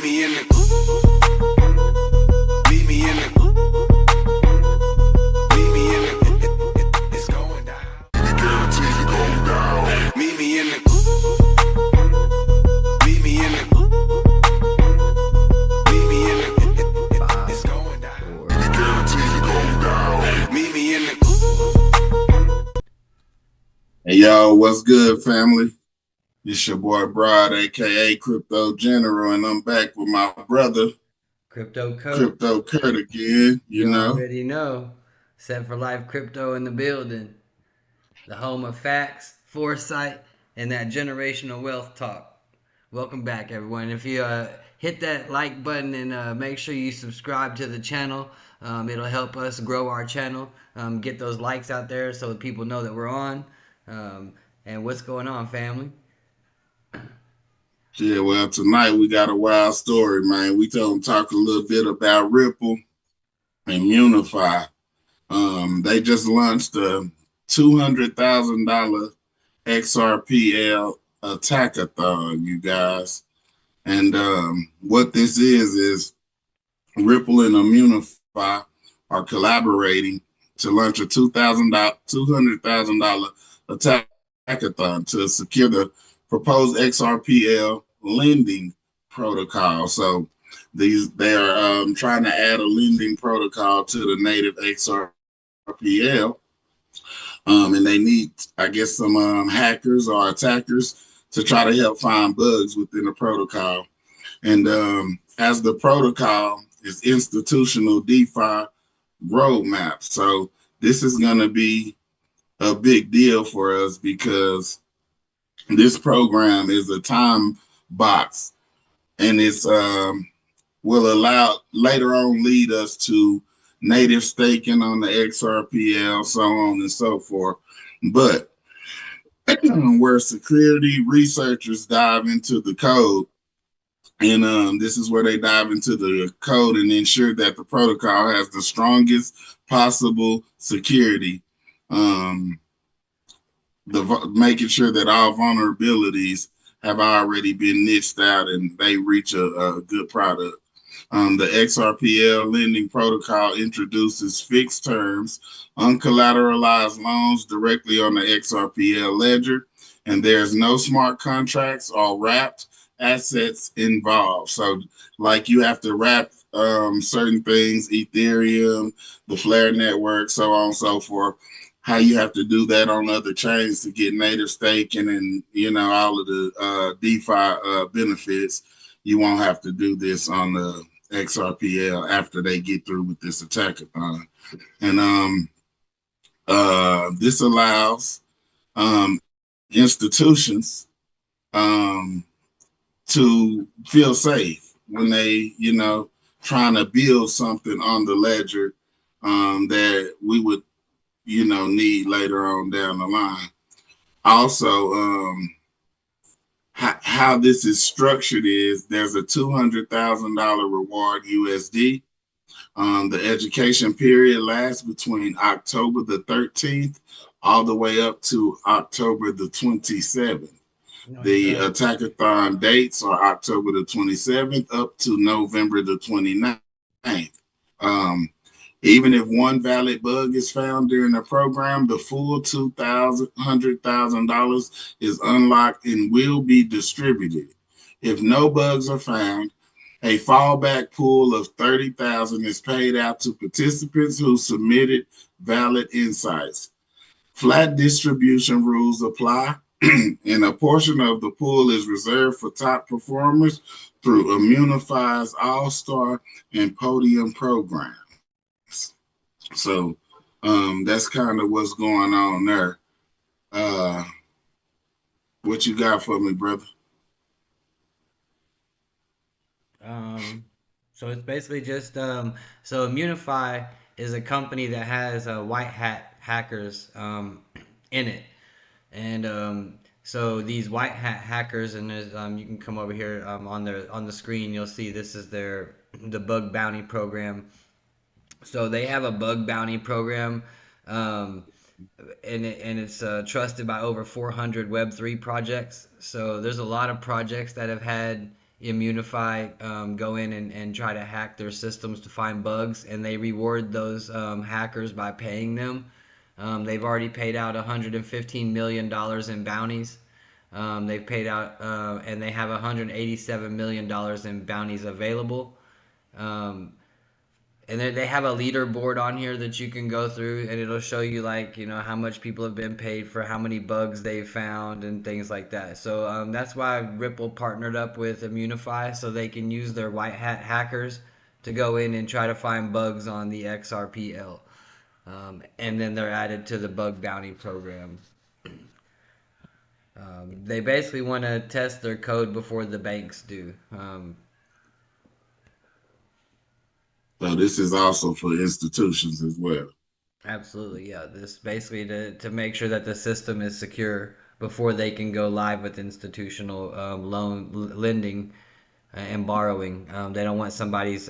me in the meet me in the meet me in the it's going down. Guarantee you going down. Meet me in the meet me in the meet me in the it's going down. Guarantee you going down. Meet me in the Hey yo, what's good, family? It's your boy Broad, aka Crypto General, and I'm back with my brother Crypto Kurt again. You already know. Set for Life Crypto in the building. The home of facts, foresight, and that generational wealth talk. Welcome back, everyone. If you hit that like button and make sure you subscribe to the channel, it'll help us grow our channel, get those likes out there so that people know that we're on. And what's going on, family? Yeah, well, tonight we got a wild story, man. We talk a little bit about Ripple and Immunefi. They just launched a $200,000 XRPL Attackathon, you guys. And what this is Ripple and Immunefi are collaborating to launch a $200,000 Attackathon to secure the proposed XRPL lending protocol. So they are trying to add a lending protocol to the native XRPL, and they need, I guess, some hackers or attackers to try to help find bugs within the protocol. And as the protocol is institutional DeFi roadmap, so this is going to be a big deal for us because this program is a time box, and it's will allow later on lead us to native staking on the XRPL, so on and so forth. But where security researchers dive into the code, and this is where they dive into the code and ensure that the protocol has the strongest possible security. Making sure that all vulnerabilities have already been niched out and they reach a good product. The XRPL lending protocol introduces fixed terms, uncollateralized loans directly on the XRPL ledger, and there's no smart contracts or wrapped assets involved. So, like, you have to wrap certain things, Ethereum, the Flare network, so on and so forth. How you have to do that on other chains to get native staking and all of the DeFi benefits. You won't have to do this on the XRPL after they get through with this attackathon. And this allows institutions to feel safe when they trying to build something on the ledger that we would need later on down the line. Also, how this is structured is there's a $200,000 reward USD. The education period lasts between October the 13th all the way up to October the 27th. The Attackathon dates are October the 27th up to November the 29th. Even if one valid bug is found during the program, the full $200,000 is unlocked and will be distributed. If no bugs are found, a fallback pool of $30,000 is paid out to participants who submitted valid insights. Flat distribution rules apply, and a portion of the pool is reserved for top performers through Immunefi's All-Star and Podium programs. So that's kind of what's going on there. What you got for me, brother? So it's basically just so Immunefi is a company that has white hat hackers in it, and so these white hat hackers, and there's you can come over here on the screen. You'll see this is the bug bounty program. So they have a bug bounty program, and it's trusted by over 400 Web3 projects. So there's a lot of projects that have had Immunefi go in and try to hack their systems to find bugs, and they reward those hackers by paying them. They've already paid out $115 million in bounties. They've paid out, and they have $187 million in bounties available. Um, and they have a leaderboard on here that you can go through, and it'll show you, like, how much people have been paid for how many bugs they've found and things like that. So that's why Ripple partnered up with Immunefi, so they can use their white hat hackers to go in and try to find bugs on the XRPL. And then they're added to the bug bounty program. They basically want to test their code before the banks do. So this is also for institutions as well. Absolutely, yeah. This basically to make sure that the system is secure before they can go live with institutional lending and borrowing. They don't want somebody's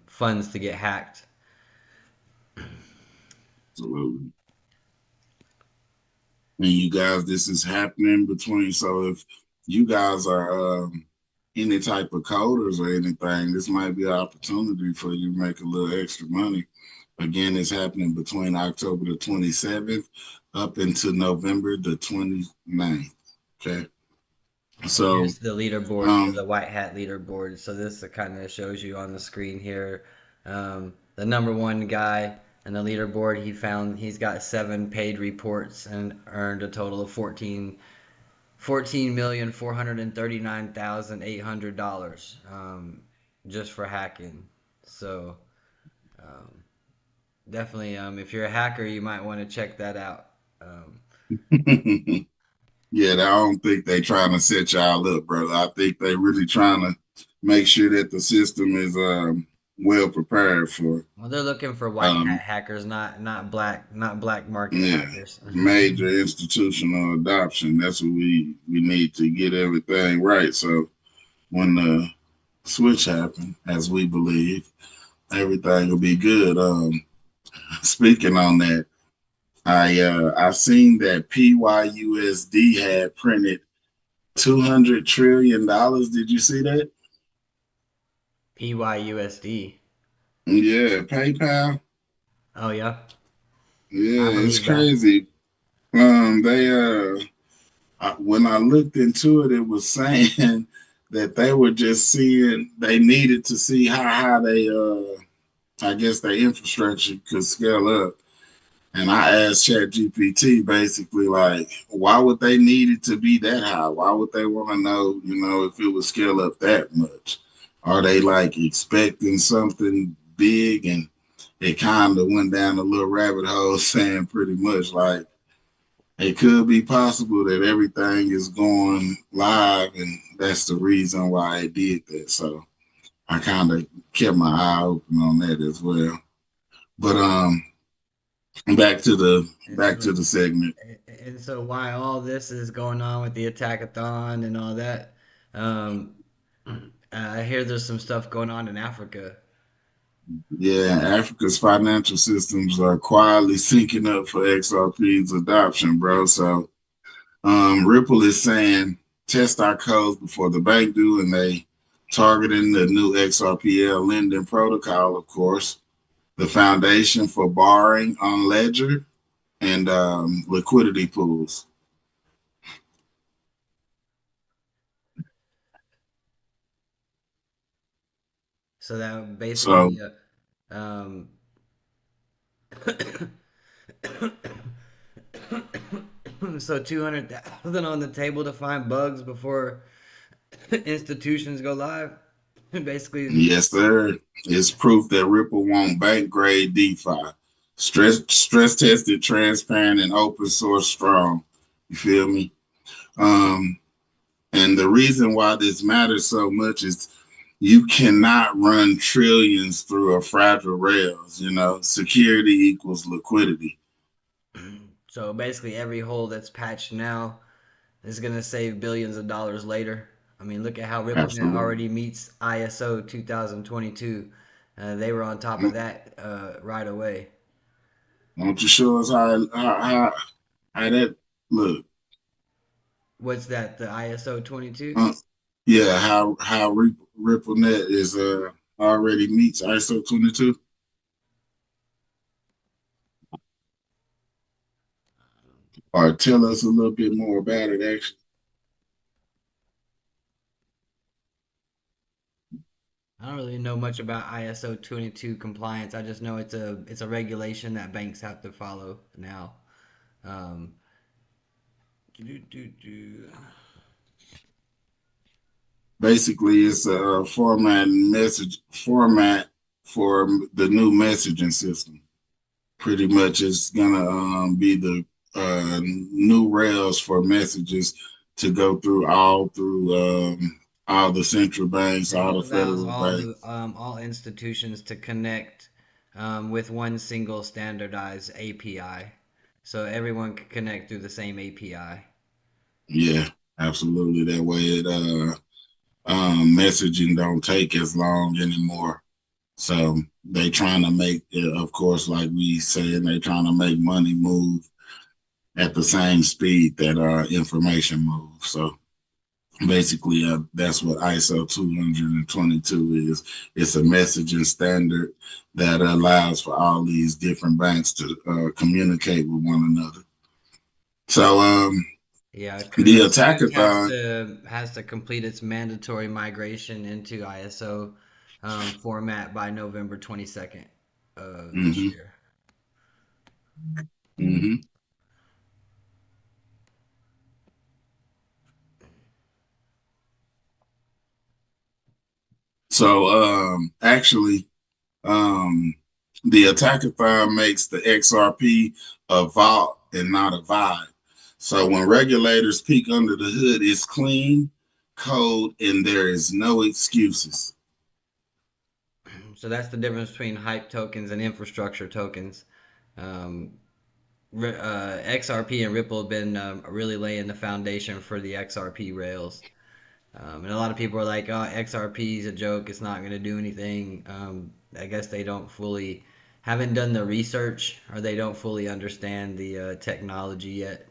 funds to get hacked. Absolutely. And you guys, this is happening between. So if you guys are any type of coders or anything, this might be an opportunity for you to make a little extra money. Again, it's happening between October the 27th up into November the 29th. Okay. So Here's the leaderboard for the white hat leaderboard. So this kind of shows you on the screen here. The number one guy in the leaderboard, he's got 7 paid reports and earned a total of $14,439,800 just for hacking. So definitely, if you're a hacker, you might want to check that out. yeah, I don't think they trying to set y'all up, brother. I think they really trying to make sure that the system is well prepared for Well, they're looking for white hat hackers, not black market yeah, hackers. major institutional adoption. That's what we need to get everything right. So when the switch happen, as we believe, everything will be good. Speaking on that, I seen that PYUSD had printed $200 trillion. Did you see that? PYUSD. Yeah, PayPal. Oh yeah, Yeah, I it's believe that. crazy. They when I looked into it, it was saying that they were just seeing they needed to see how they I guess their infrastructure could scale up. And I asked ChatGPT basically like, why would they need it to be that high? Why would they want to know, if it would scale up that much? Are they like expecting something big? And it kind of went down a little rabbit hole saying pretty much like it could be possible that everything is going live and that's the reason why it did that. So I kind of kept my eye open on that as well. But back to the And back to so, the segment. and so while all this is going on with the Attackathon and all that, um, I hear there's some stuff going on in Africa. Yeah, Africa's financial systems are quietly syncing up for XRP's adoption, bro. So Ripple is saying test our codes before the bank do, and they targeting the new XRPL lending protocol, of course, the foundation for borrowing on Ledger and liquidity pools. So that would So basically, um, so 200,000 on the table to find bugs before institutions go live. Basically, yes, sir. It's proof that Ripple won't bank grade DeFi. Stress tested, transparent, and open source strong. You feel me? Um, and the reason why this matters so much is you cannot run trillions through a fragile rails. Security equals liquidity. so basically every hole that's patched now is gonna save billions of dollars later. I mean, look at how RippleNet Absolutely. already meets ISO 2022. They were on top of that right away. Won't you show us how that look? What's that? The ISO 22? Uh, Yeah, how RippleNet is already meets ISO 22. Or tell us a little bit more about it, actually. I don't really know much about ISO 22 compliance. I just know it's a regulation that banks have to follow now. Um, Basically, it's a format for the new messaging system. Pretty much, it's gonna be the new rails for messages to go through all the central banks, It all the allows federal all banks. the all institutions to connect with one single standardized API, so everyone can connect through the same API. Yeah, absolutely. That way, it messaging don't take as long anymore. So they trying to make, of course, like we said, they trying to make money move at the same speed that information moves. So basically, that's what ISO 222 is. It's a messaging standard that allows for all these different banks to communicate with one another. So Yeah, the Swift attackathon. has to complete its mandatory migration into ISO format by November 22nd of this Hmm. year. Hmm. So actually, um, the attackathon makes the XRP a vault and not a vibe. So when regulators peek under the hood, it's clean code and there is no excuses. So that's the difference between hype tokens and infrastructure tokens. Um, XRP and Ripple have been really laying the foundation for the XRP rails. And a lot of people are like, "Oh, XRP is a joke. It's not going to do anything." I guess they don't fully haven't done the research, or they don't fully understand the technology yet.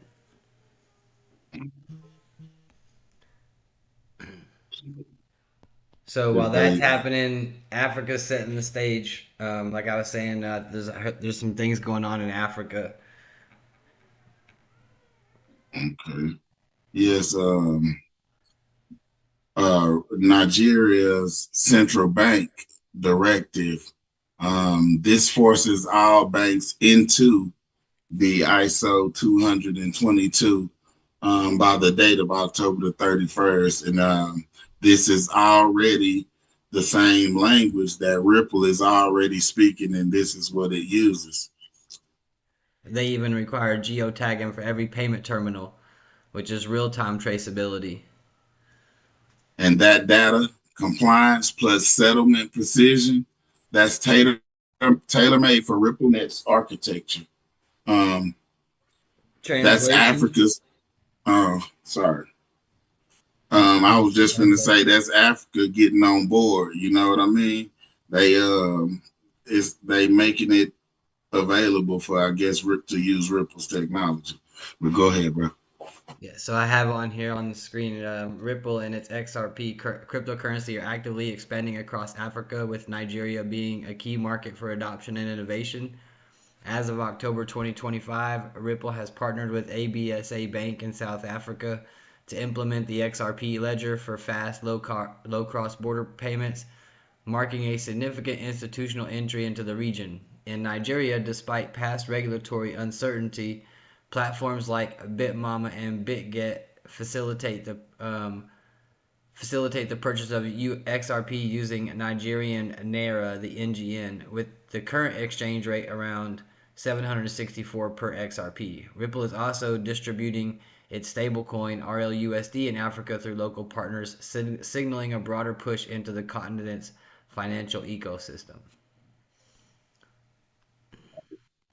So while that's They happening, Africa's setting the stage. Like I was saying, there's some things going on in Africa. okay. Yes, Nigeria's central bank directive. This forces all banks into the ISO 222 by the date of October the 31st. And this is already the same language that Ripple is already speaking, and this is what it uses. They even require geotagging for every payment terminal, which is real-time traceability. And that data compliance plus settlement precision, that's tailor-made for RippleNet's architecture. Um, that's Translation. Africa's, sorry. I was just going to say that's Africa getting on board. You know what I mean? They they making it available for, I guess, to use Ripple's technology. But go ahead, bro. Yeah, so I have on here on the screen Ripple and its XRP cryptocurrency are actively expanding across Africa, with Nigeria being a key market for adoption and innovation. As of October 2025, Ripple has partnered with ABSA Bank in South Africa to implement the XRP Ledger for fast, low cross border payments, marking a significant institutional entry into the region. In Nigeria, despite past regulatory uncertainty, platforms like Bitmama and BitGet facilitate the purchase of XRP using Nigerian naira, the NGN, with the current exchange rate around 764 per XRP. Ripple is also distributing its stablecoin RLUSD in Africa through local partners, signaling a broader push into the continent's financial ecosystem.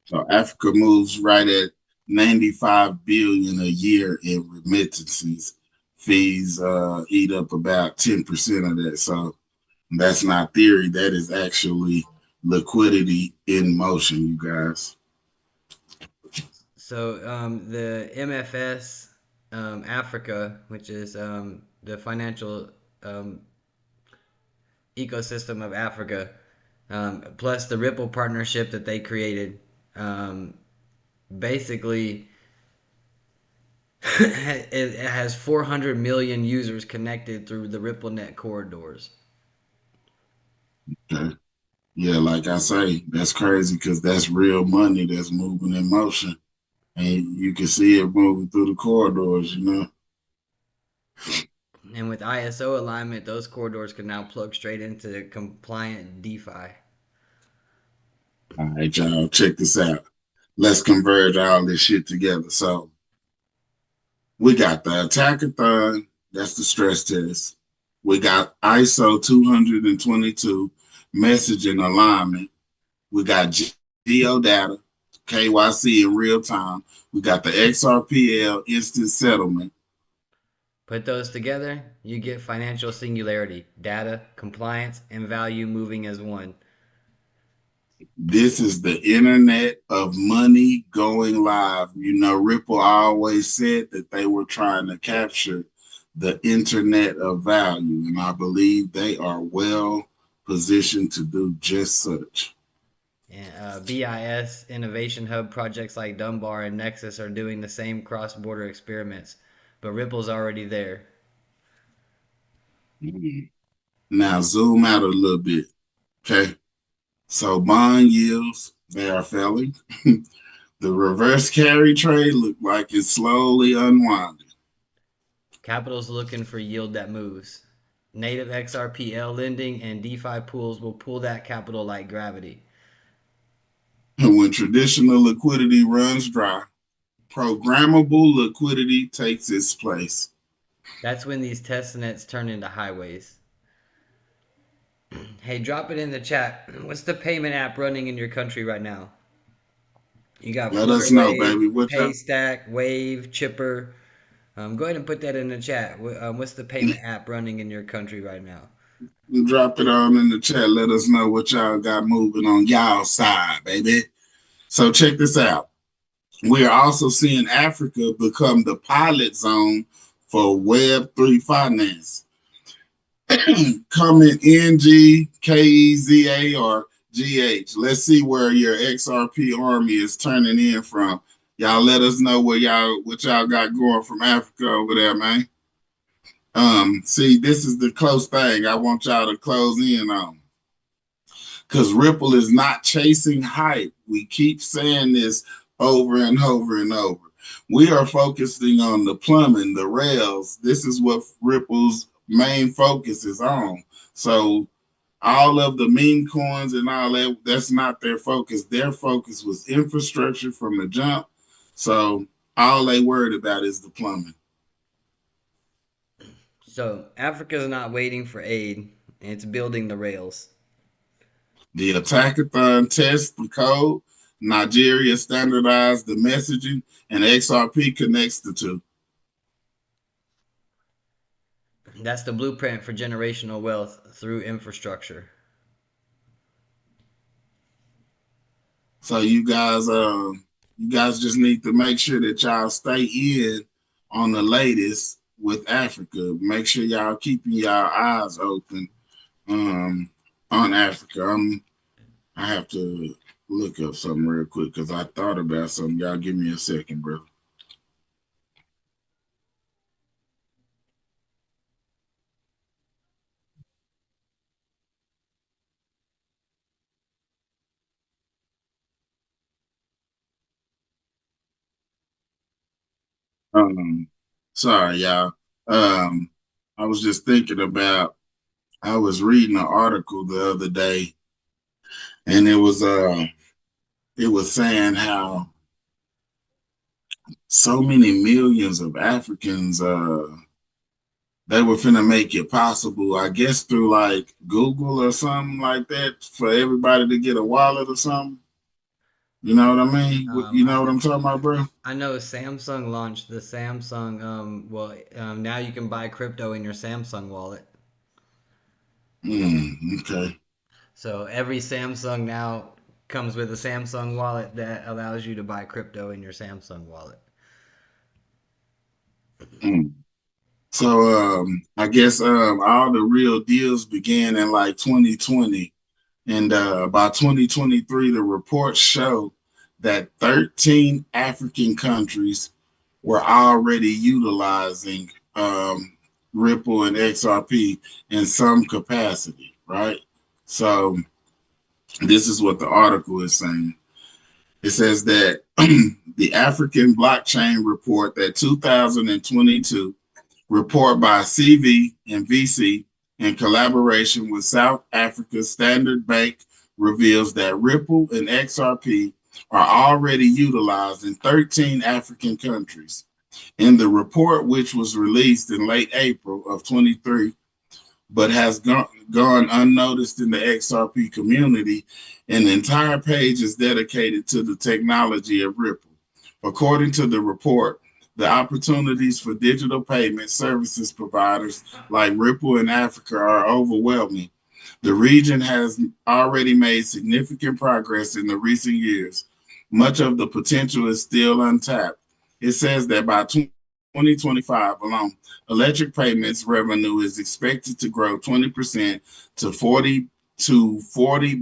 So Africa moves right at 95 billion a year in remittances. Fees eat up about 10% of that. So that's not theory. That is actually liquidity in motion, you guys. So the MFS Africa, which is the financial um, ecosystem of Africa, plus the Ripple partnership that they created. Um, Basically, it has 400 million users connected through the RippleNet corridors. Okay. Yeah, like I say, that's crazy because that's real money that's moving in motion. And you can see it moving through the corridors, you know. And with ISO alignment, those corridors can now plug straight into compliant DeFi. All right, y'all, check this out. Let's converge all this shit together. So we got the attackathon, that's the stress test. We got ISO 222 messaging alignment. We got geo data, KYC in real time. We got the XRPL instant settlement. Put those together, you get financial singularity, data, compliance, and value moving as one. This is the internet of money going live. You know, Ripple always said that they were trying to capture the internet of value, and I believe they are well positioned to do just such. And BIS Innovation Hub projects like Dunbar and Nexus are doing the same cross border experiments, but Ripple's already there. Mhm. Now, zoom out a little bit. Okay. So, bond yields, they are failing. The reverse carry trade look like it's slowly unwinding. Capital's looking for yield that moves. Native XRPL lending and DeFi pools will pull that capital like gravity. And when traditional liquidity runs dry, programmable liquidity takes its place. That's when these test nets turn into highways. Hey, drop it in the chat. What's the payment app running in your country right now? You got Let us know, Flutterwave, baby. What y'all Paystack, Wave, Chipper. Go ahead and put that in the chat. What's the payment app running in your country right now? drop it on in the chat. Let us know what y'all got moving on y'all side, baby. So check this out. We are also seeing Africa become the pilot zone for Web3 finance. Comment NGKEZA or GH. Let's see where your XRP army is turning in from. Y'all let us know what y'all got going from Africa over there, man. See, this is the close thing I want y'all to close in on. Because Ripple is not chasing hype. We keep saying this over and over and over. We are focusing on the plumbing, the rails. This is what Ripple's main focus is on. So all of the meme coins and all that, that's not their focus. Their focus was infrastructure from the jump. So all they worried about is the plumbing. So Africa's not waiting for aid; it's building the rails. The attackathon tests the code. Nigeria standardized the messaging, and XRP connects the two. That's the blueprint for generational wealth through infrastructure. So you guys just need to make sure that y'all stay in on the latest with Africa. Make sure y'all keeping y'all eyes open um, on Africa. I have to look up something real quick because I thought about something. Y'all give me a second, bro. Um, sorry, y'all. Um, I was just thinking about. I was reading an article the other day, and it was saying how so many millions of Africans they were finna make it possible, I guess through like Google or something like that, for everybody to get a wallet or something. You know what I mean? Um, You I, know what I'm talking about, bro? I know Samsung launched the Samsung. Now you can buy crypto in your Samsung wallet. Okay. So every Samsung now comes with a Samsung wallet that allows you to buy crypto in your Samsung wallet. Mm. So I guess all the real deals began in like 2020. And by 2023, the reports show that 13 African countries were already utilizing Ripple and XRP in some capacity, right? So this is what the article is saying. It says that the African blockchain report that 2022 report by CV and VC in collaboration with South Africa's Standard Bank reveals that Ripple and XRP are already utilized in 13 African countries. In the report, which was released in late April of 23, but has gone unnoticed in the XRP community, an entire page is dedicated to the technology of Ripple. According to the report, the opportunities for digital payment services providers like Ripple in Africa are overwhelming. The region has already made significant progress in the recent years. Much of the potential is still untapped. It says that by 2025 alone, electric payments revenue is expected to grow 20% to $40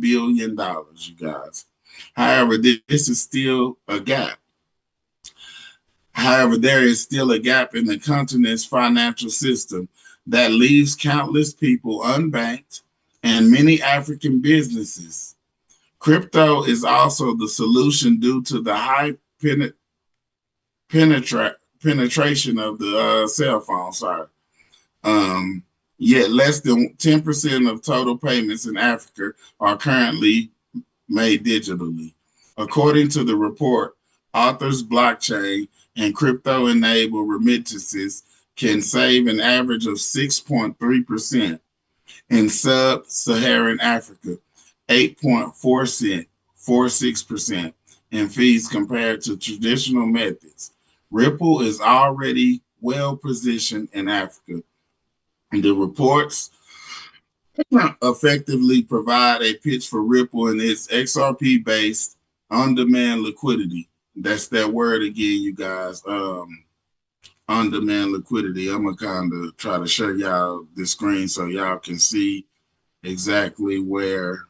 billion, you guys. However, this is still a gap. However, there is still a gap in the continent's financial system that leaves countless people unbanked and many African businesses. Crypto is also the solution due to the high penetration of the cell phone. Yet less than 10% of total payments in Africa are currently made digitally. According to the report, authors blockchain and crypto-enabled remittances can save an average of 6.3% in sub-Saharan Africa, 8.46% in fees compared to traditional methods. Ripple is already well positioned in Africa. The reports effectively provide a pitch for Ripple and its XRP-based on-demand liquidity. That's that word again, you guys. On-demand liquidity. I'm gonna kind of try to show y'all the screen so y'all can see exactly where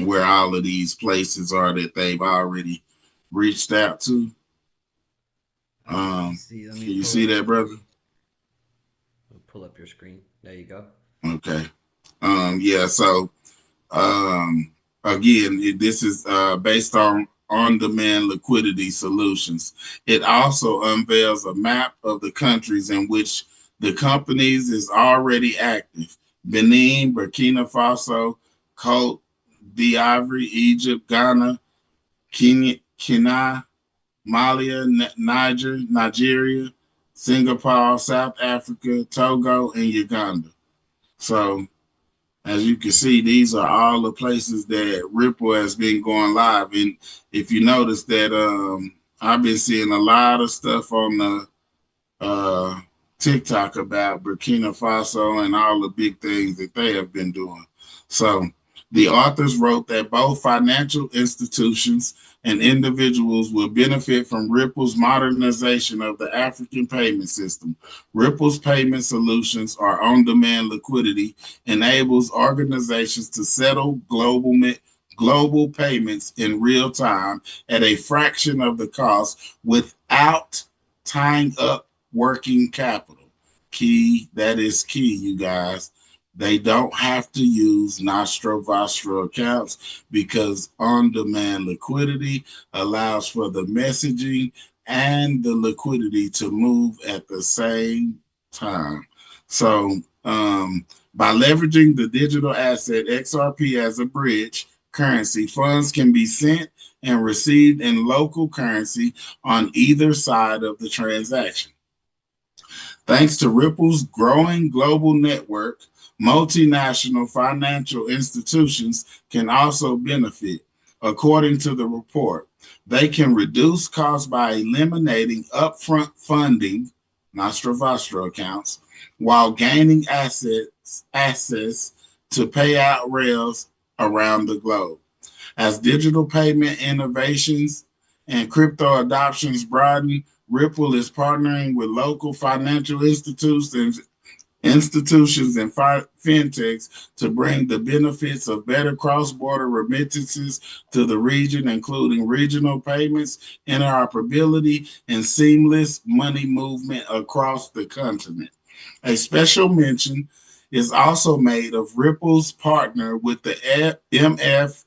all of these places are that they've already reached out to. Can you see that, brother? Pull up your screen. There you go. Okay. Yeah. So again, this is based on-demand liquidity solutions. It also unveils a map of the countries in which the companies is already active: Benin, Burkina Faso, Cote d'Ivoire, Egypt, Ghana, Kenya, Mali, Nigeria, Singapore, South Africa, Togo, and Uganda. So as you can see, these are all the places that Ripple has been going live. And if you notice that I've been seeing a lot of stuff on the TikTok about Burkina Faso and all the big things that they have been doing. So the authors wrote that both financial institutions and individuals will benefit from Ripple's modernization of the African payment system. Ripple's payment solutions are on-demand liquidity, enables organizations to settle global payments in real time at a fraction of the cost without tying up working capital. That is key, you guys. They don't have to use Nostro Vostro accounts because on-demand liquidity allows for the messaging and the liquidity to move at the same time. So by leveraging the digital asset XRP as a bridge currency, funds can be sent and received in local currency on either side of the transaction. Thanks to Ripple's growing global network, multinational financial institutions can also benefit. According to the report, they can reduce costs by eliminating upfront funding, Nostro Vostro accounts, while gaining access to payout rails around the globe. As digital payment innovations and crypto adoptions broaden, Ripple is partnering with local financial institutions and fintechs to bring the benefits of better cross-border remittances to the region, including regional payments, interoperability, and seamless money movement across the continent. A special mention is also made of Ripple's partner with the MFS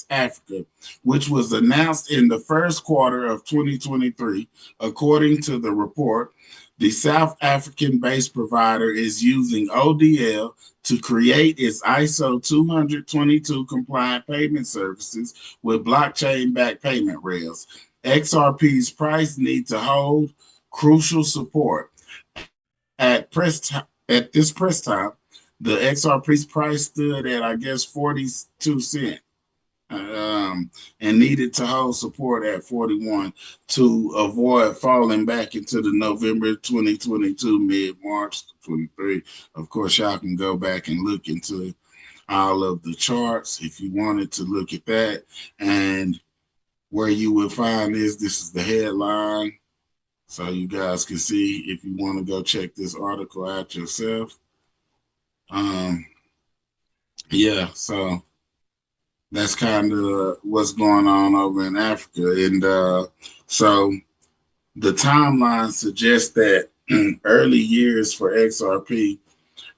Africa, which was announced in the first quarter of 2023. According to the report, the South African-based provider is using ODL to create its ISO 20022 compliant payment services with blockchain-backed payment rails. XRP's price needs to hold crucial support. At this press time, the XRP's price stood at, I guess, 42 cents, and needed to hold support at 41 to avoid falling back into the November 2022, mid-March 23. Of course, y'all can go back and look into all of the charts if you wanted to look at that. And where you will find this is the headline. So you guys can see if you want to go check this article out yourself. Yeah, so that's kind of what's going on over in Africa. And so the timeline suggests that early years for XRP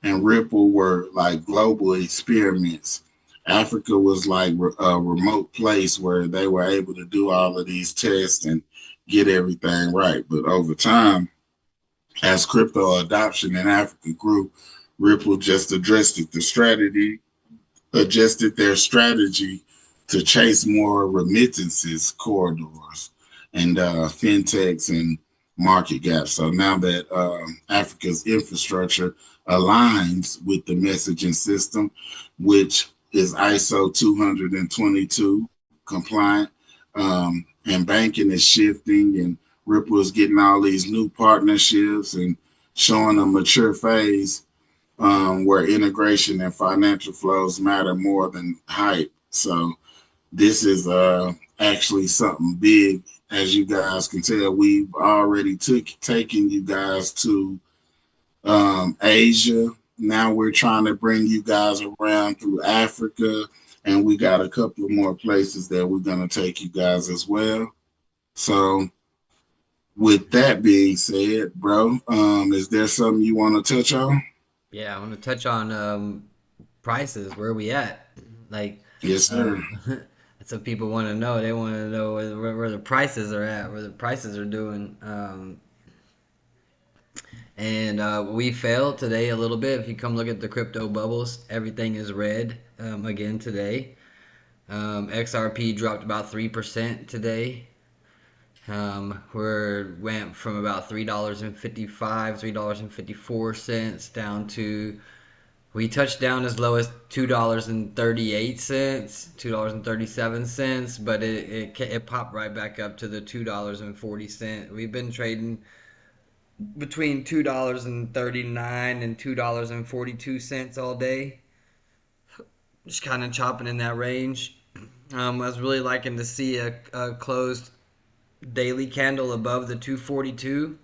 and Ripple were like global experiments. Africa was like a remote place where they were able to do all of these tests and get everything right. But over time, as crypto adoption in Africa grew, Ripple just adjusted their strategy to chase more remittances corridors and fintechs and market gaps. So now that Africa's infrastructure aligns with the messaging system, which is ISO 222 compliant, and banking is shifting, and Ripple is getting all these new partnerships and showing a mature phase where integration and financial flows matter more than hype. So this is actually something big. As you guys can tell, we've already taken you guys to Asia. Now we're trying to bring you guys around through Africa, and we got a couple of more places that we're going to take you guys as well. So with that being said, bro, is there something you want to touch on? Yeah, I want to touch on prices. Where are we at? Like, Yes, sir. that's what people want to know. They want to know where the prices are at, where the prices are doing. And we failed today a little bit. If you come look at the crypto bubbles, everything is red again today. XRP dropped about 3% today. Went from about $3.55, $3.54 down to, we touched down as low as $2.38, $2.37, but it popped right back up to the $2.40. We've been trading between $2.39 and $2.42 all day. Just kind of chopping in that range. I was really liking to see a closed daily candle above the 242.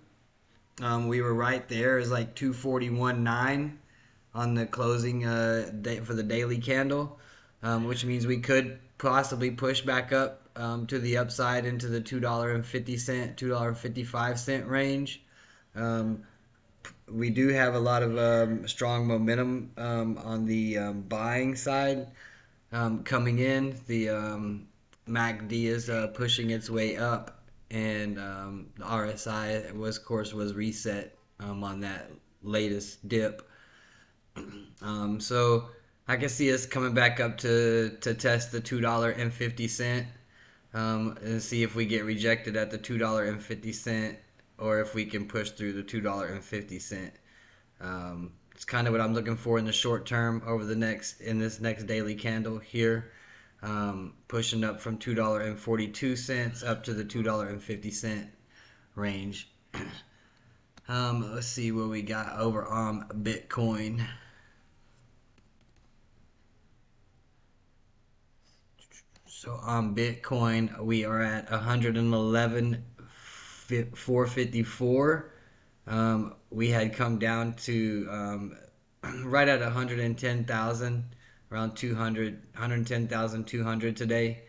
We were right there. It's like 241.9 on the closing day for the daily candle, which means we could possibly push back up to the upside into the $2.50, $2.55 range. We do have a lot of strong momentum on the buying side coming in. The MACD is pushing its way up, and the RSI was reset on that latest dip. So I can see us coming back up to test the $2.50 and see if we get rejected at the $2.50 or if we can push through the $2.50. It's kind of what I'm looking for in the short term in this next daily candle here, pushing up from $2.42 up to the $2.50 range. Let's see what we got over on Bitcoin. So on Bitcoin, we are at 111 454. We had come down to right at 110,000, around 200, 110,200 today.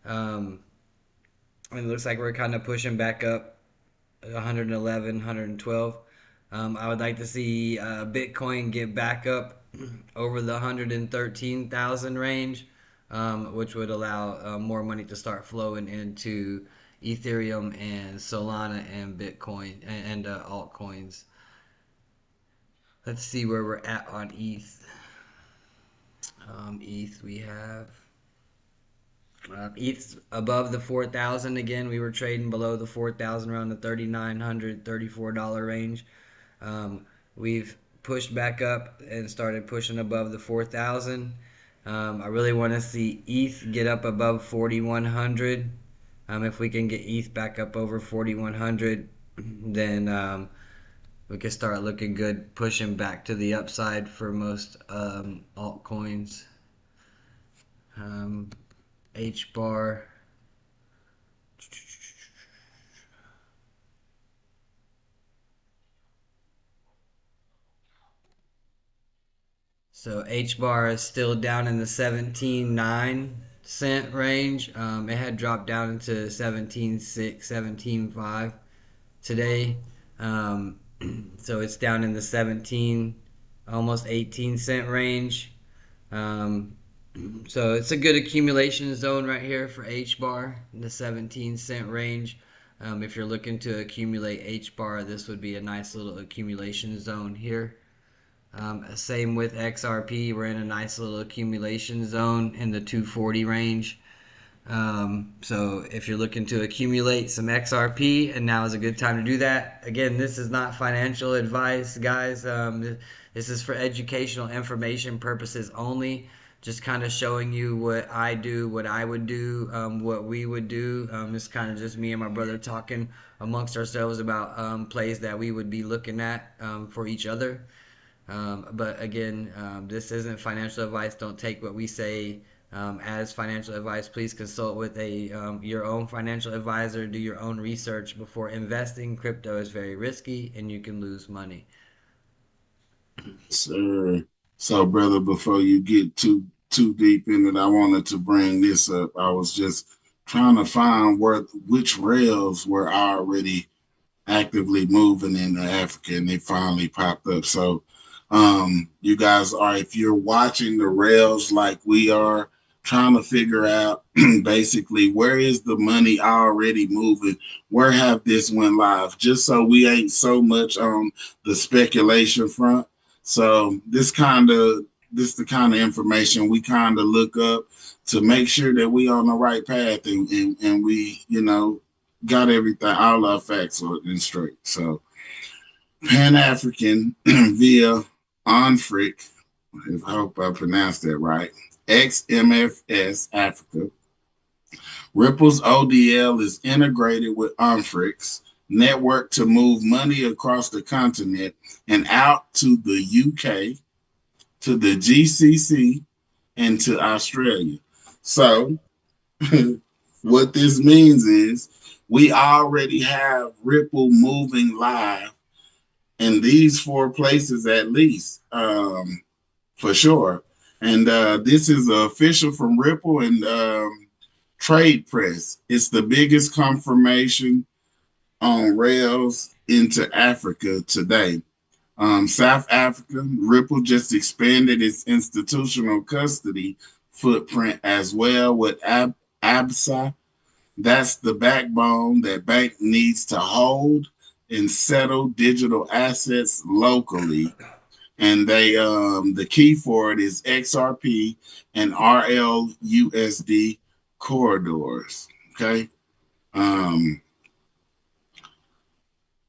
And it looks like we're kind of pushing back up 111, 112. I would like to see Bitcoin get back up over the 113,000 range, which would allow more money to start flowing into Ethereum and Solana and Bitcoin and altcoins. Let's see where we're at on ETH. ETH we have. ETH's above the 4,000 again. We were trading below the 4,000 around the $3,900, $34 range. We've pushed back up and started pushing above the 4,000. I really want to see ETH get up above 4,100. If we can get ETH back up over 4,100, then we can start looking good, pushing back to the upside for most altcoins. H bar. So H bar is still down in the 17.9 cent range. It had dropped down into 17.6, 17.5 today. So it's down in the 17, almost 18 cent range. So it's a good accumulation zone right here for H bar in the 17 cent range. If you're looking to accumulate H bar, this would be a nice little accumulation zone here. Same with XRP, we're in a nice little accumulation zone in the 240 range. So if you're looking to accumulate some XRP, and now is a good time to do that. Again, this is not financial advice, guys. This is for educational information purposes only. Just kind of showing you what I do, what I would do, what we would do. It's kind of just me and my brother talking amongst ourselves about plays that we would be looking at for each other. But again, this isn't financial advice. Don't take what we say as financial advice. Please consult with your own financial advisor. Do your own research before investing. Crypto is very risky, and you can lose money. Sir. So, brother, before you get too deep in it, I wanted to bring this up. I was just trying to find which rails were already actively moving into Africa, and they finally popped up. So, you guys are, if you're watching the rails like we are, trying to figure out basically where is the money already moving, where have this went live, just so we ain't so much on the speculation front. So this the kind of information we kind of look up to make sure that we on the right path and we, got everything, all our facts in straight. So Pan-African via Onfric, I hope I pronounced that right, XMFS Africa. Ripple's ODL is integrated with Onfric's network to move money across the continent and out to the UK, to the GCC, and to Australia. So what this means is we already have Ripple moving live in these 4 places at least, for sure. And this is official from Ripple and Trade Press. It's the biggest confirmation on rails into Africa today. South Africa, Ripple just expanded its institutional custody footprint as well with ABSA. That's the backbone that bank needs to hold and settle digital assets locally. And they the key for it is XRP and RLUSD corridors. Okay.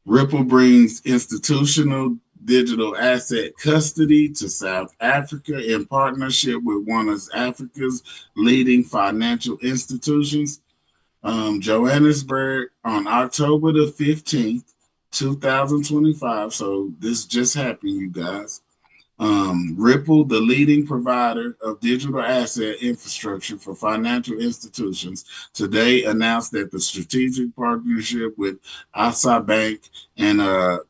Ripple brings institutional digital asset custody to South Africa in partnership with one of Africa's leading financial institutions. Johannesburg on October the 15th, 2025. So this just happened, you guys. Ripple, the leading provider of digital asset infrastructure for financial institutions, today announced that the strategic partnership with Asa Bank and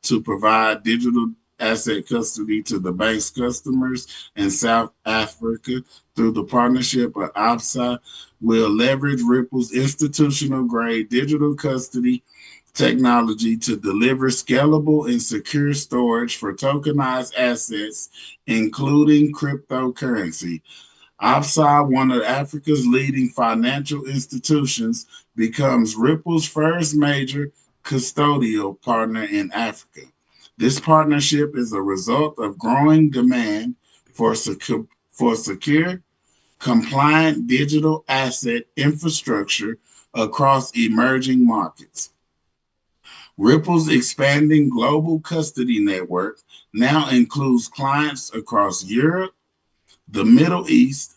to provide digital asset custody to the bank's customers in South Africa through the partnership of ABSA will leverage Ripple's institutional grade digital custody technology to deliver scalable and secure storage for tokenized assets, including cryptocurrency. Absa, one of Africa's leading financial institutions, becomes Ripple's first major custodial partner in Africa. This partnership is a result of growing demand for secure, compliant digital asset infrastructure across emerging markets. Ripple's expanding global custody network now includes clients across Europe, the Middle East,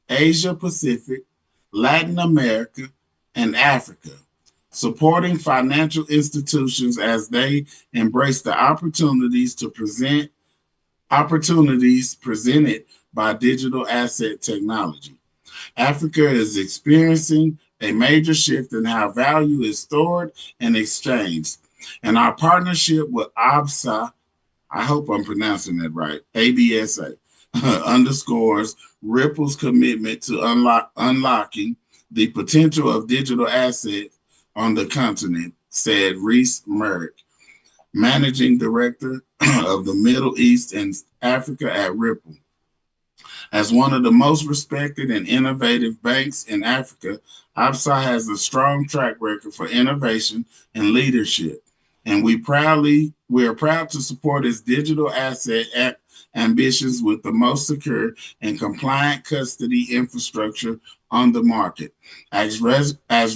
Asia Pacific, Latin America, and Africa, supporting financial institutions as they embrace the opportunities presented by digital asset technology. Africa is experiencing a major shift in how value is stored and exchanged. And our partnership with ABSA, I hope I'm pronouncing that right, ABSA, underscores Ripple's commitment to unlocking the potential of digital assets on the continent, said Reese Merrick, managing director of the Middle East and Africa at Ripple. As one of the most respected and innovative banks in Africa, ABSA has a strong track record for innovation and leadership, and we are proud to support its digital asset ambitions with the most secure and compliant custody infrastructure on the market. As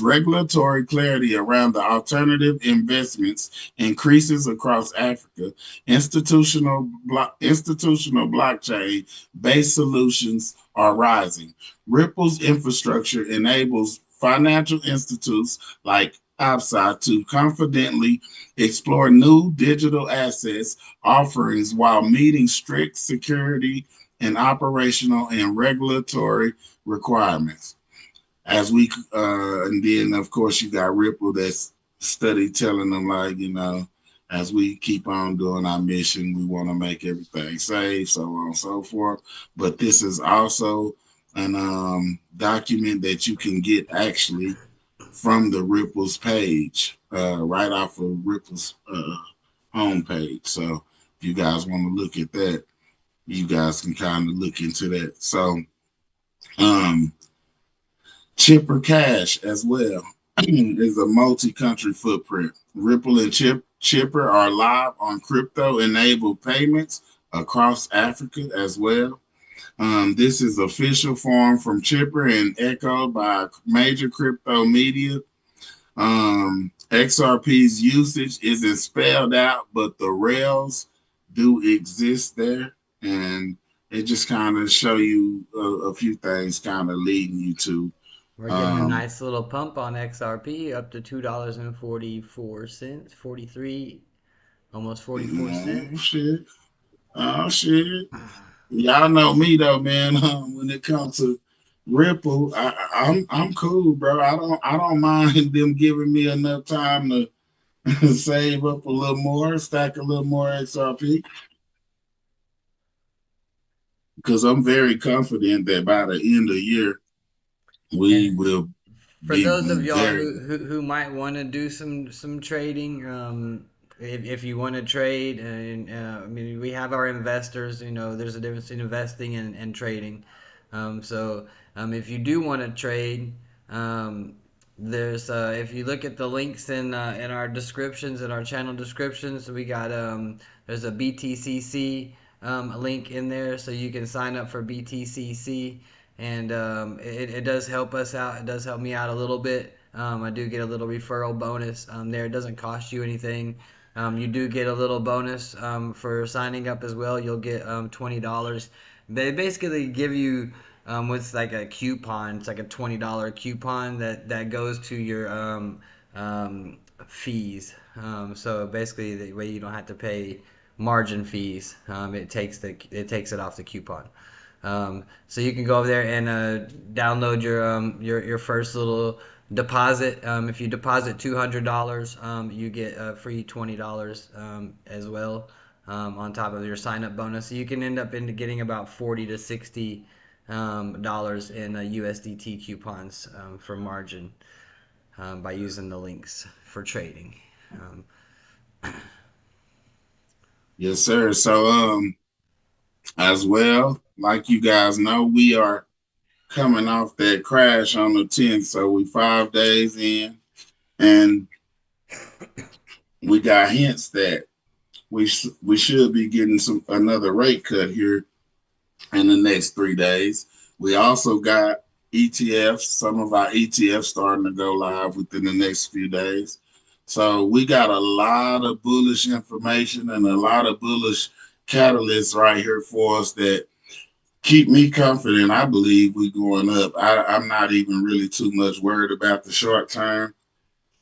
regulatory clarity around the alternative investments increases across Africa, institutional blockchain-based solutions are rising. Ripple's infrastructure enables financial institutes like ABSA to confidently explore new digital assets offerings while meeting strict security and operational and regulatory requirements. And then of course you got Ripple that's study telling them like, as we keep on doing our mission, we want to make everything safe, so on and so forth. But this is also an document that you can get actually from the Ripple's page, right off of Ripple's homepage. So if you guys want to look at that, you guys can kind of look into that. So Chipper Cash as well is a multi-country footprint. Ripple and Chipper are live on crypto-enabled payments across Africa as well. This is official form from Chipper and echoed by major crypto media. XRP's usage isn't spelled out, but the rails do exist there. And it just kind of show you a few things kind of leading you to. We're getting a nice little pump on XRP up to $2.44, 43, almost 44 cents. Oh, shit. Oh, shit. Y'all know me though, man. When it comes to Ripple, I'm cool, bro. I don't mind them giving me enough time to save up a little more, stack a little more XRP, because I'm very confident that by the end of the year we And will for be those of y'all very. who might want to do some trading, if you want to trade, and I mean we have our investors. There's a difference in investing and trading. If you do want to trade, there's if you look at the links in our descriptions, in our channel descriptions, we got there's a BTCC link in there, so you can sign up for BTCC, and it does help us out. It does help me out a little bit. I do get a little referral bonus there. It doesn't cost you anything. You do get a little bonus for signing up as well. You'll get $20. They basically give you what's like a coupon. It's like a $20 coupon that goes to your fees. So basically, the way you don't have to pay margin fees. It takes it off the coupon. So you can go over there and download your first little deposit. If you deposit $200, you get free $20 as well, on top of your sign up bonus. So you can end up into getting about 40 to 60 dollars in USDT coupons for margin, by using the links for trading. Um, Yes, sir. So, as well, like you guys know, we are coming off that crash on the 10th. So we 5 days in, and we got hints that we should be getting another rate cut here in the next 3 days. We also got ETFs, some of our ETFs starting to go live within the next few days. So we got a lot of bullish information and a lot of bullish catalysts right here for us that keep me confident. I believe we going up. I'm not even really too much worried about the short term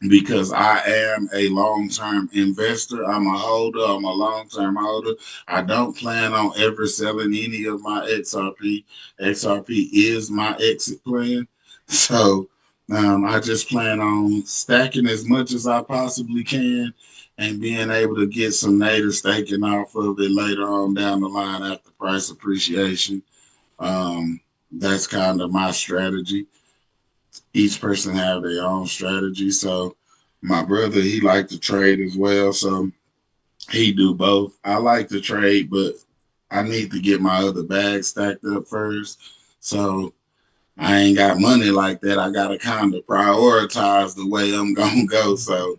because I am a long-term investor. I'm a holder. I'm a long-term holder. I don't plan on ever selling any of my XRP. XRP is my exit plan. So I just plan on stacking as much as I possibly can and being able to get some native staking off of it later on down the line after price appreciation. That's kind of my strategy. Each person have their own strategy. So my brother, he like to trade as well. So he do both. I like to trade, but I need to get my other bag stacked up first. So I ain't got money like that. I gotta kind of prioritize the way I'm gonna go. So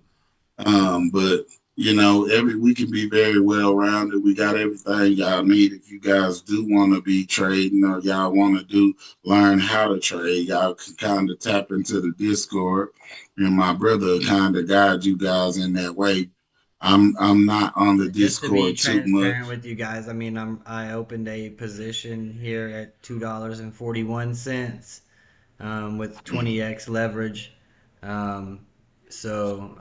but you know, we can be very well rounded. We got everything y'all need. If you guys do want to be trading or y'all want to learn how to trade, y'all can kind of tap into the Discord, and my brother kind of guide you guys in that way. I'm not on the Just to be Discord too transparent much. with you guys, I mean, I opened a position here at $2.41, with 20x leverage. Um, so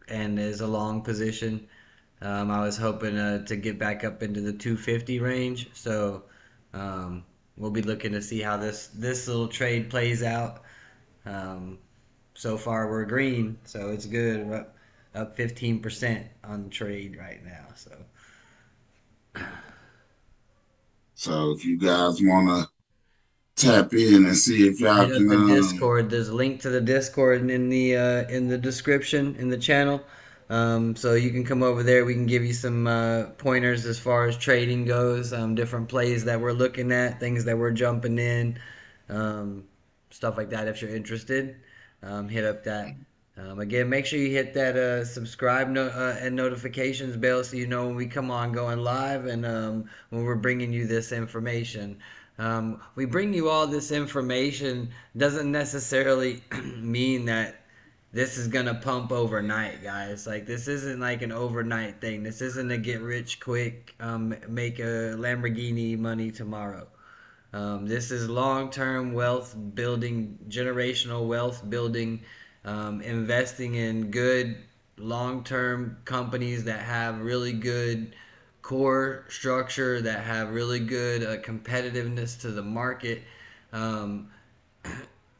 and is a long position. I was hoping to get back up into the 250 range. So we'll be looking to see how this little trade plays out. Um, so far we're green, so it's good. We're up 15% on the trade right now. So So if you guys want to tap in and see if y'all hit up can, the Discord. There's a link to the Discord in the description in the channel. So you can come over there. We can give you some pointers as far as trading goes. Different plays that we're looking at, things that we're jumping in, um, stuff like that. If you're interested, hit up that. Again, make sure you hit that subscribe and notifications bell so you know when we come on going live and when we're bringing you this information. We bring you all this information doesn't necessarily mean that this is gonna pump overnight, guys. Like, this isn't like an overnight thing. This isn't a get rich quick, make a Lamborghini money tomorrow. This is long term wealth building, generational wealth building, investing in good long term companies that have really good core structure, that have really good competitiveness to the market, um,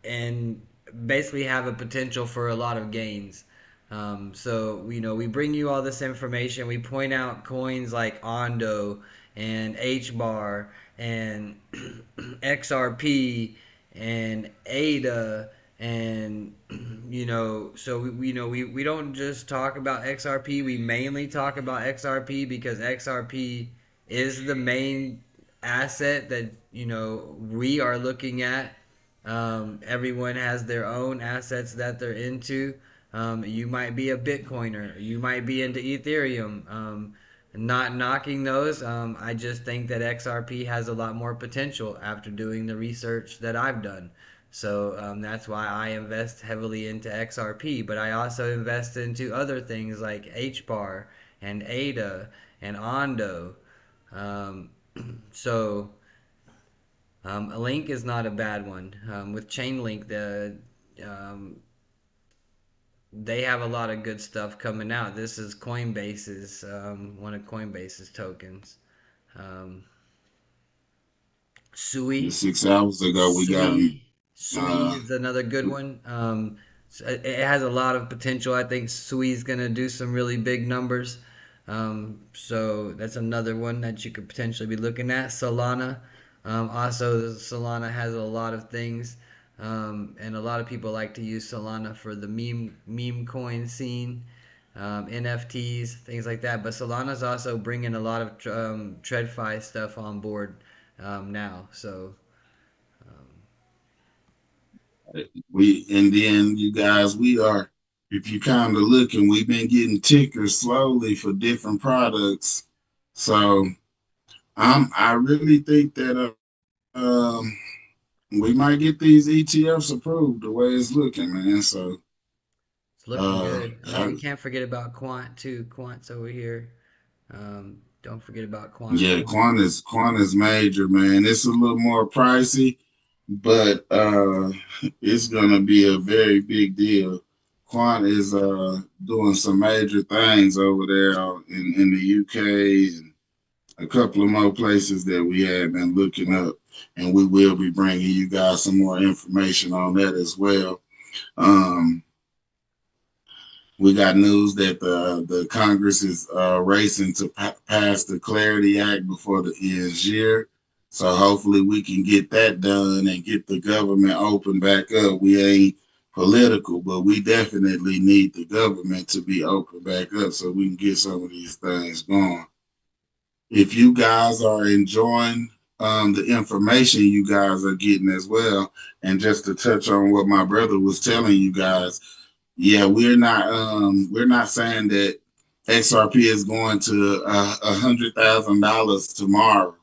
and basically have a potential for a lot of gains. So we bring you all this information. We point out coins like Ondo and HBAR and XRP and ADA, and so we don't just talk about XRP. We mainly talk about XRP because XRP is the main asset that we are looking at. Everyone has their own assets that they're into. You might be a Bitcoiner. You might be into Ethereum. Not knocking those. I just think that XRP has a lot more potential after doing the research that I've done. So that's why I invest heavily into XRP. But I also invest into other things like HBAR and ADA and Ondo. Um, so a link is not a bad one. With Chainlink, um, they have a lot of good stuff coming out. This is Coinbase's one of Coinbase's tokens. Um, Sui, 6 hours ago, we got Sui is another good one. It has a lot of potential. I think Sui's gonna do some really big numbers. So that's another one that you could potentially be looking at. Solana, also Solana has a lot of things, and a lot of people like to use Solana for the meme coin scene, NFTs, things like that. But Solana's also bringing a lot of TradFi stuff on board now. So and then you guys, we are, if you kind of looking, we've been getting tickers slowly for different products. So I really think that we might get these ETFs approved the way it's looking, man. So it's looking good. I, We can't forget about Quant too. Quant's over here. Don't forget about Quant yeah, Coin. Quant is major, man. It's a little more pricey, but it's gonna be a very big deal. Quant is doing some major things over there in the UK and a couple of more places that we have been looking up, and we will be bringing you guys some more information on that as well. Um, we got news that the Congress is racing to pass the Clarity Act before the end of the year. So hopefully we can get that done and get the government open back up. We ain't political, but we definitely need the government to be open back up so we can get some of these things going. If you guys are enjoying the information you guys are getting as well, and just to touch on what my brother was telling you guys, yeah, we're not saying that XRP is going to $100,000 tomorrow,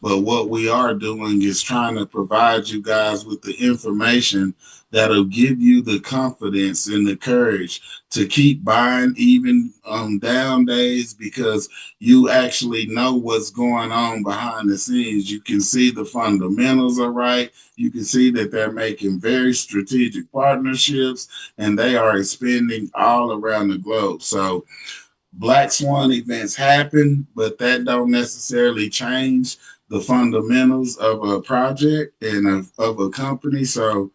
but what we are doing is trying to provide you guys with the information that'll give you the confidence and the courage to keep buying even on down days, because you actually know what's going on behind the scenes. You can see the fundamentals are right. You can see that they're making very strategic partnerships, and they are expanding all around the globe. So black swan events happen, but that don't necessarily change the fundamentals of a project and of a company. So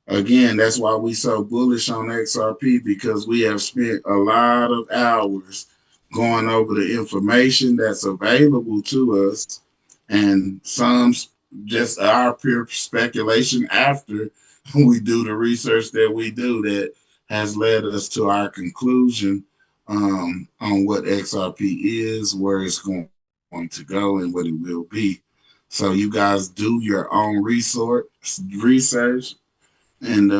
again, that's why we so bullish on XRP, because we have spent a lot of hours going over the information that's available to us, and some just our pure speculation after we do the research that we do that has led us to our conclusion on what XRP is, where it's going to go, and what it will be. So you guys do your own research, and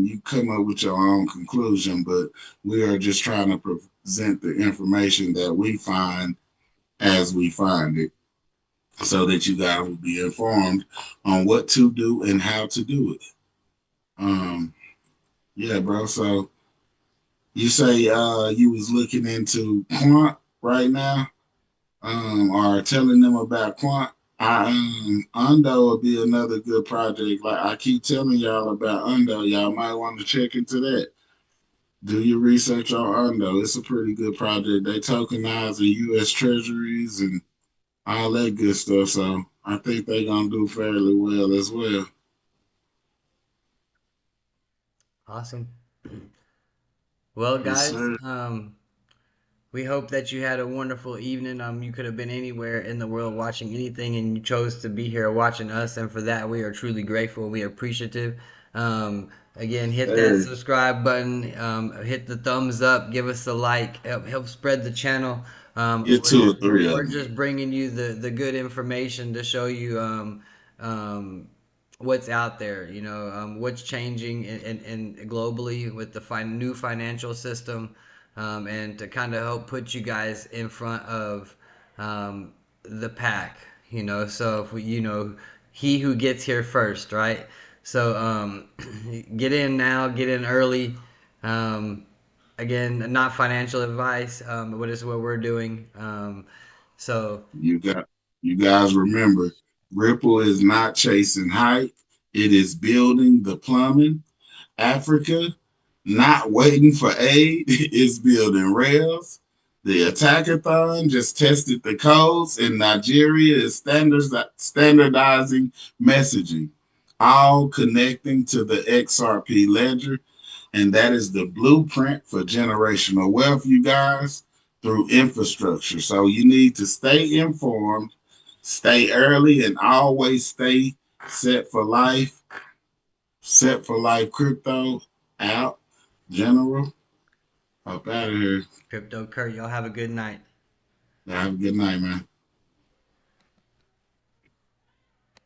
you come up with your own conclusion. But we are just trying to present the information that we find as we find it, so that you guys will be informed on what to do and how to do it. Um, yeah, bro. So you say you was looking into Quant right now, or telling them about Quant. Undo will be another good project. Like I keep telling y'all about Undo, y'all might want to check into that. Do your research on Undo. It's a pretty good project. They tokenize the U.S. Treasuries and all that good stuff. So I think they're gonna do fairly well as well. Awesome. Well, Yes, guys, sir. we hope that you had a wonderful evening. You could have been anywhere in the world watching anything, and you chose to be here watching us, and for that, we are truly grateful. We are appreciative. Again, hit that Hey, subscribe button, hit the thumbs up, give us a like, help spread the channel. get two or three of We're them. just bringing you the good information to show you um, what's out there. What's changing in globally with the new financial system, and to kind of help put you guys in front of the pack. So if we, he who gets here first, right? So get in now, get in early. Um, Again, not financial advice, but it's what we're doing. So You got you guys remember, Ripple is not chasing hype. It is building the plumbing. Africa not waiting for aid. It's building rails. The Attackathon just tested the codes, and Nigeria is standardizing messaging, all connecting to the XRP Ledger. And that is the blueprint for generational wealth, you guys, through infrastructure. So you need to stay informed, stay early, and always stay set for life. Set for life crypto out. General, up out of here. Crypto Kurt, y'all have a good night. Have a good night, man.